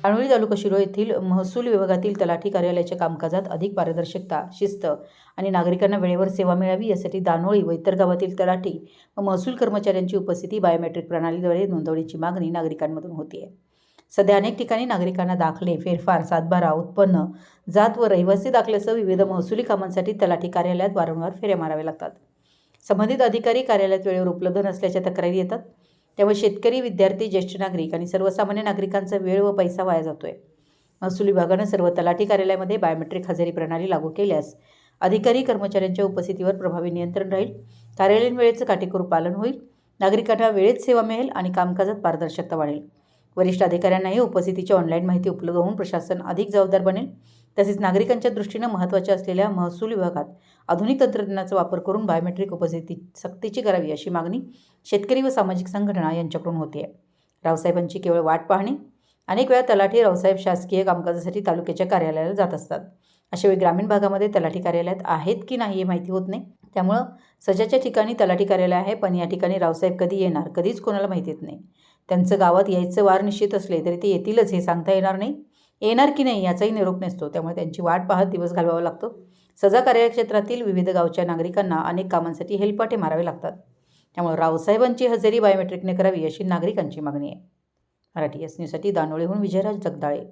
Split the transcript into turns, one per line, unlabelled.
दानोळी तालुका शिरोळ येथील महसूल विभागातील तलाठी कार्यालयाच्या कामकाजात अधिक पारदर्शकता, शिस्त आणि नागरिकांना वेळेवर सेवा मिळावी यासाठी दानोळी व इतर गावातील तलाठी व महसूल कर्मचाऱ्यांची उपस्थिती बायोमेट्रिक प्रणालीद्वारे नोंदवण्याची मागणी नागरिकांमधून होती आहे. सध्या अनेक ठिकाणी नागरिकांना दाखले, फेरफार, सातबारा, उत्पन्न, जात व रहिवासी दाखल्यासह विविध महसुली कामांसाठी तलाठी कार्यालयात वारंवार फेऱ्या माराव्या लागतात. संबंधित अधिकारी कार्यालयात वेळेवर उपलब्ध नसल्याच्या तक्रारी येतात. त्यामुळे शेतकरी, विद्यार्थी, ज्येष्ठ नागरिक आणि सर्वसामान्य नागरिकांचा वेळ व पैसा वाया जातोय. महसूल विभागानं सर्व तलाठी कार्यालयामध्ये बायोमेट्रिक हजेरी प्रणाली लागू केल्यास अधिकारी कर्मचाऱ्यांच्या उपस्थितीवर प्रभावी नियंत्रण राहील, कार्यालयीन वेळेचं काटेकोर पालन होईल, नागरिकांना वेळेत सेवा मिळेल आणि कामकाजात पारदर्शकता वाढेल. वरिष्ठ अधिकाऱ्यांनाही उपस्थितीची ऑनलाईन माहिती उपलब्ध होऊन प्रशासन अधिक जबाबदार बनेल. तसेच नागरिकांच्या दृष्टीनं महत्त्वाच्या असलेल्या महसूल विभागात आधुनिक तंत्रज्ञानाचा वापर करून बायोमेट्रिक उपस्थिती सक्तीची करावी अशी मागणी शेतकरी व सामाजिक संघटना यांच्याकडून होती आहे. रावसाहेबांची केवळ वाट पाहणे. अनेक वेळा तलाठी रावसाहेब शासकीय कामकाजासाठी तालुक्याच्या कार्यालयाला जात असतात. अशा वेळी ग्रामीण भागामध्ये तलाठी कार्यालयात आहेत की नाही हे माहिती होत नाही. त्यामुळं सजाच्या ठिकाणी तलाठी कार्यालय आहे, पण या ठिकाणी रावसाहेब कधी येणार कधीच कोणाला माहिती येत नाही. त्यांचं गावात यायचं वार निश्चित असले तरी ते येतीलच हे सांगता येणार नाही. येणार की नाही याचाही निरोप नसतो. त्यामुळे त्यांची वाट पाहत दिवस घालवावा लागतो. सजा कार्यक्षेत्रातील विविध गावच्या नागरिकांना अनेक कामांसाठी हेलपाटे मारावे लागतात. त्यामुळे रावसाहेबांची हजेरी बायोमेट्रिकने करावी अशी नागरिकांची मागणी आहे. मराठी एस न्यूजसाठी दानोळीहून विजयराज जगदाळे.